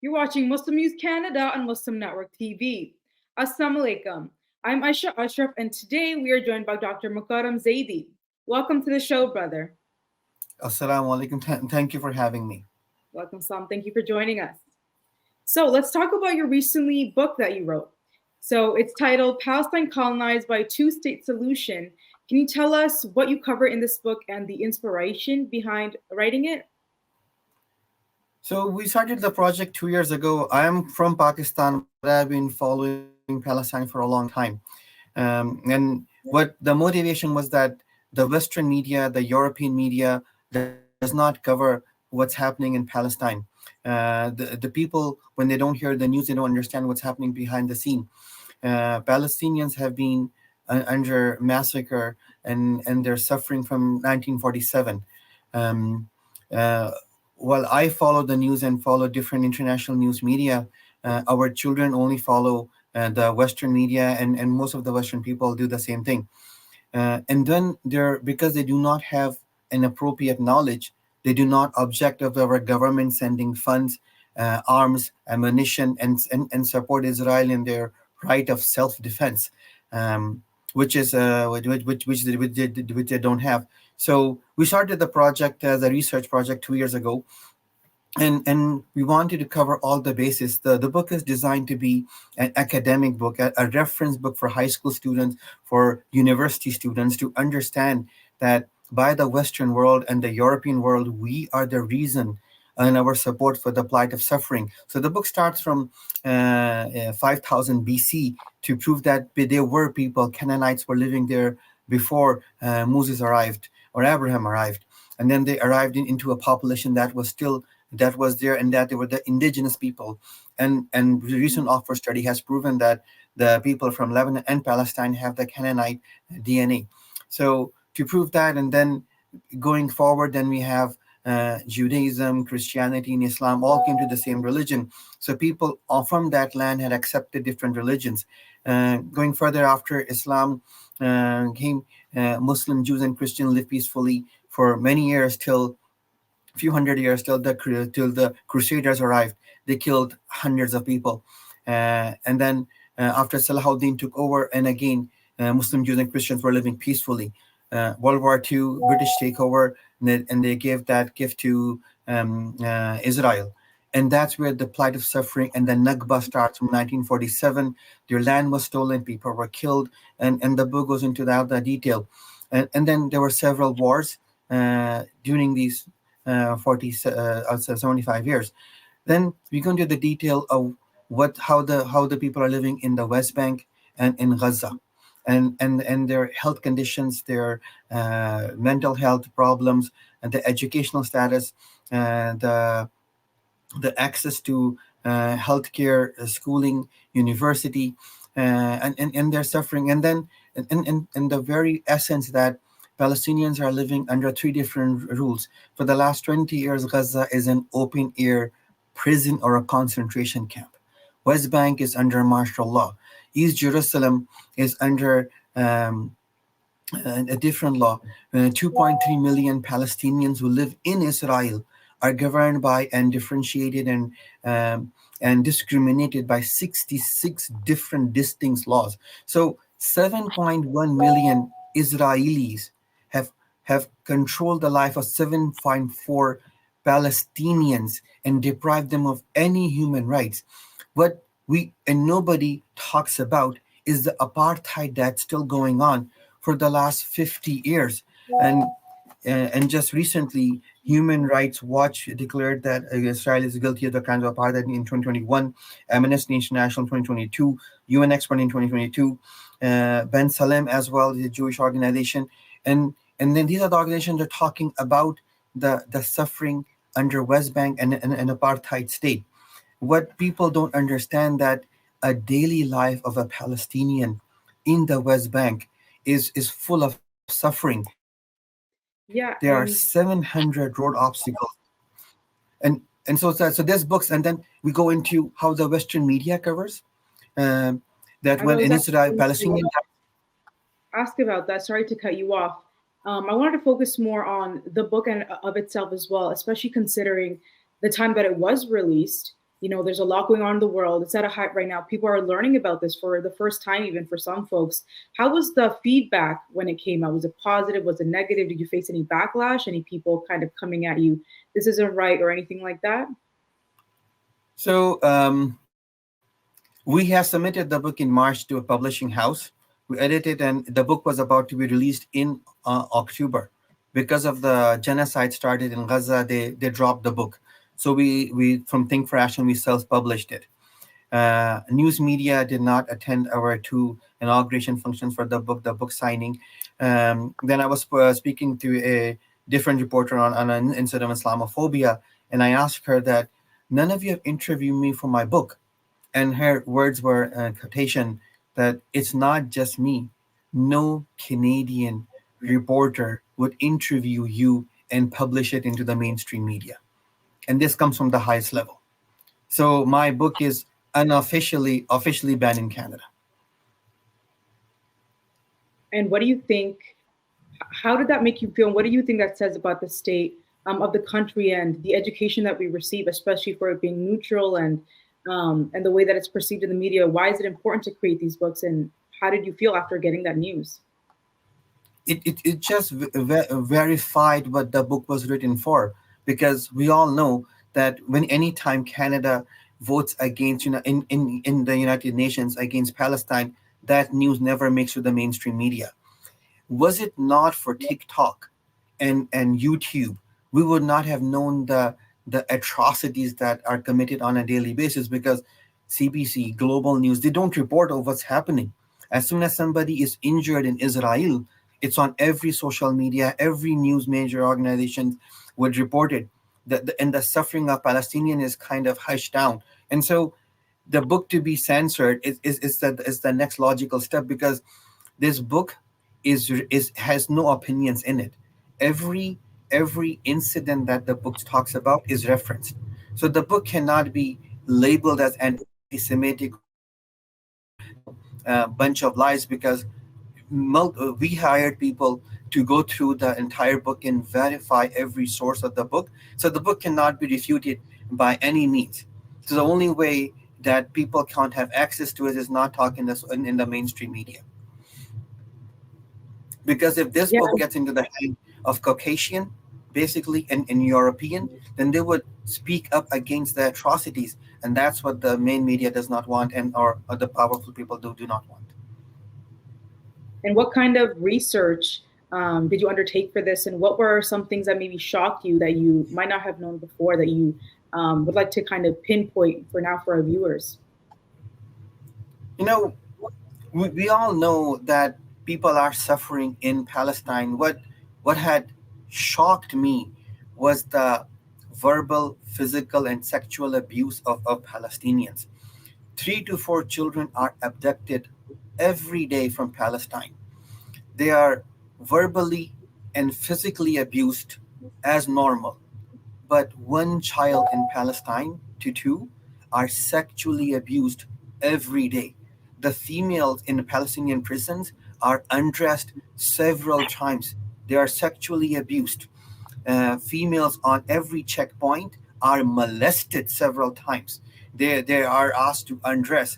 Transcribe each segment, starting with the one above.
You're watching Muslim News Canada on Muslim Network TV. Assalamu alaikum. I'm Aisha Ashraf, and today we are joined by Dr. Mukarram Zaidi. Welcome to the show, brother. Assalamu alaikum. Thank you for having me. Welcome, Sam. Thank you for joining us. So let's talk about your recently book that you wrote. So it's titled Palestine Colonized by Two-State Solution. Can you tell us what you cover in this book and the inspiration behind writing it? So we started the project 2 years ago. I am from Pakistan, but I've been following Palestine for a long time. And what the motivation was that the Western media, the European media, does not cover what's happening in Palestine. The people, when they don't hear the news, they don't understand what's happening behind the scene. Palestinians have been under massacre and they're suffering from 1947. Um, uh, while I follow the news and follow different international news media, our children only follow the Western media, and most of the Western people do the same thing. And then because they do not have an appropriate knowledge, they do not object of our government sending funds, arms, ammunition, and support Israel in their right of self-defense, which is which they don't have. So we started the project as a research project 2 years ago, and we wanted to cover all the bases. The book is designed to be an academic book, a reference book for high school students, for university students to understand that by the Western world and the European world, we are the reason and our support for the plight of suffering. So the book starts from 5000 BC to prove that there were people, Canaanites were living there before Moses arrived or Abraham arrived. And then they arrived into a population that was there, and that they were the indigenous people. And the recent Oxford study has proven that the people from Lebanon and Palestine have the Canaanite DNA. So to prove that, and then going forward, then we have Judaism, Christianity, and Islam all came to the same religion. So people from that land had accepted different religions. Going further, after Islam came, Muslim, Jews, and Christians lived peacefully for many years, till few hundred years, till the Crusaders arrived. They killed hundreds of people, and then after Salahuddin took over, and again Muslim, Jews, and Christians were living peacefully. World War II, British takeover, and they gave that gift to Israel. And that's where the plight of suffering and the Nakba starts from 1947. Their land was stolen, people were killed, and the book goes into the detail. And then there were several wars during these 75 years. Then we go into the detail of how the people are living in the West Bank and in Gaza, and their health conditions, their mental health problems, and the educational status, the access to healthcare, schooling, university, and their suffering. And then in the very essence that Palestinians are living under three different rules. For the last 20 years, Gaza is an open-air prison or a concentration camp. West Bank is under martial law. East Jerusalem is under a different law. 2.3 million Palestinians who live in Israel are governed by and differentiated and discriminated by 66 different distinct laws. So 7.1 million Israelis have controlled the life of 7.4 Palestinians and deprived them of any human rights. What nobody talks about is the apartheid that's still going on for the last 50 years. And just recently, Human Rights Watch declared that Israel is guilty of the crimes of apartheid in 2021, Amnesty International in 2022, UN expert in 2022, Ben Salem as well, the Jewish organization. And then these are the organizations that are talking about the suffering under West Bank and an apartheid state. What people don't understand, that a daily life of a Palestinian in the West Bank is full of suffering. There Yeah, are and 700 road obstacles. And so there's books, and then we go into how the Western media covers that I when was an actually Israel going to Palestinian. ask about that. Sorry to cut you off. I wanted to focus more on the book and of itself as well, especially considering the time that it was released. There's a lot going on in the world. It's at a height right now. People are learning about this for the first time, even for some folks. How was the feedback when it came out? Was it positive? Was it negative? Did you face any backlash? Any people kind of coming at you, this isn't right, or anything like that? So we have submitted the book in March to a publishing house. We edited, and the book was about to be released in October. Because of the genocide started in Gaza, they dropped the book. So we from Think for Action, we self-published it. News media did not attend our two inauguration functions for the book signing. Then I was speaking to a different reporter on an incident of Islamophobia, and I asked her that none of you have interviewed me for my book. And her words were quotation that it's not just me. No Canadian reporter would interview you and publish it into the mainstream media. And this comes from the highest level. So my book is officially banned in Canada. And what do you think? How did that make you feel? And what do you think that says about the state of the country and the education that we receive, especially for it being neutral and the way that it's perceived in the media? Why is it important to create these books? And how did you feel after getting that news? It just verified what the book was written for, because we all know that when anytime Canada votes against, in the United Nations against Palestine, that news never makes to the mainstream media. Was it not for TikTok and YouTube, we would not have known the atrocities that are committed on a daily basis, because CBC, Global News, they don't report on what's happening. As soon as somebody is injured in Israel, it's on every social media, every news major organization would report it. And the suffering of Palestinian is kind of hushed down. And so the book to be censored is the next logical step, because this book has no opinions in it. Every incident that the book talks about is referenced. So the book cannot be labeled as anti-Semitic, bunch of lies, because we hired people to go through the entire book and verify every source of the book. So the book cannot be refuted by any means. So the only way that people can't have access to it is not talking this in the mainstream media. Because if this book gets into the hand of Caucasian, basically, and European, then they would speak up against the atrocities. And that's what the main media does not want, or the powerful people do not want. And what kind of research did you undertake for this? And what were some things that maybe shocked you that you might not have known before, that you would like to kind of pinpoint for now for our viewers? We all know that people are suffering in Palestine. What had shocked me was the verbal, physical, and sexual abuse of Palestinians. 3 to 4 children are abducted every day from Palestine. They are verbally and physically abused as normal. But one child in Palestine to 2 are sexually abused every day. The females in the Palestinian prisons are undressed several times. They are sexually abused. Females on every checkpoint are molested several times. They are asked to undress.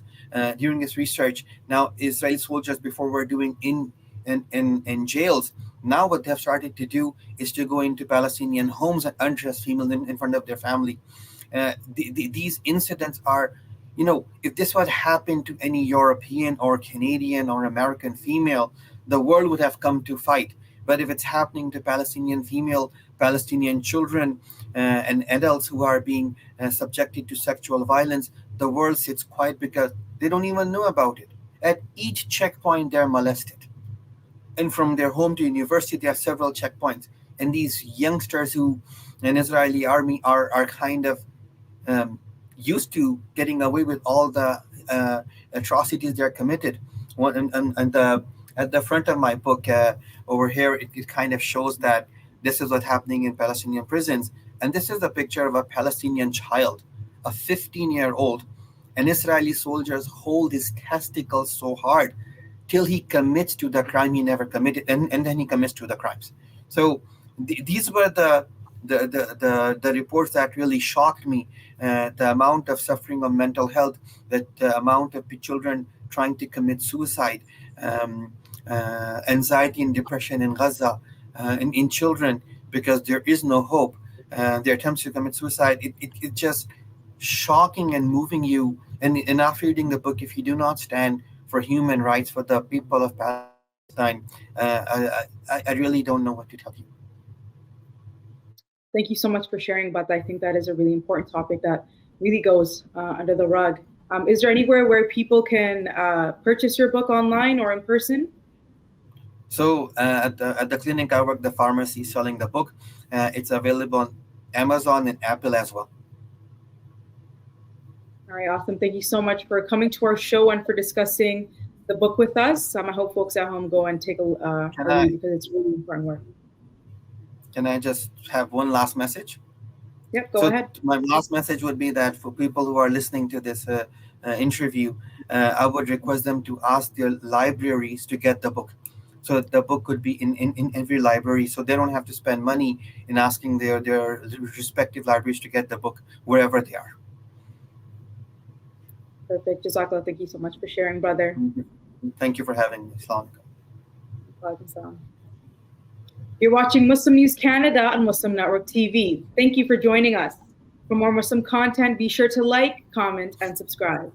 During this research, now Israeli soldiers before were doing in jails. Now what they have started to do is to go into Palestinian homes and undress females in front of their family. These incidents are, if this would happen to any European or Canadian or American female, the world would have come to fight. But if it's happening to Palestinian female, Palestinian children, and adults who are being subjected to sexual violence, the world sits quiet because they don't even know about it. At each checkpoint, they're molested. And from their home to university, there are several checkpoints. And these youngsters who in Israeli army are kind of used to getting away with all the atrocities they're committed. At the front of my book over here, it kind of shows that this is what's happening in Palestinian prisons. And this is a picture of a Palestinian child, a 15-year-old. And Israeli soldiers hold his testicles so hard till he commits to the crime he never committed, and then he commits to the crimes. So these were the reports that really shocked me, the amount of suffering of mental health, the amount of children trying to commit suicide, anxiety and depression in Gaza, in children, because there is no hope. Their attempts to commit suicide, it's just shocking and moving you. And after reading the book, if you do not stand for human rights for the people of Palestine, I really don't know what to tell you. Thank you so much for sharing about that. I think that is a really important topic that really goes under the rug. Is there anywhere where people can purchase your book online or in person? So at the clinic I work, the pharmacy selling the book. It's available on Amazon and Apple as well. All right, awesome. Thank you so much for coming to our show and for discussing the book with us. I hope folks at home go and take a read because it's really important work. Can I just have one last message? Yep, go ahead. My last message would be that for people who are listening to this interview, I would request them to ask their libraries to get the book. So the book could be in every library, so they don't have to spend money in asking their respective libraries to get the book wherever they are. Perfect. Jazakallah. Thank you so much for sharing, brother. Thank you for having me. Assalamu alaikum. You're watching Muslim News Canada on Muslim Network TV. Thank you for joining us. For more Muslim content, be sure to like, comment, and subscribe.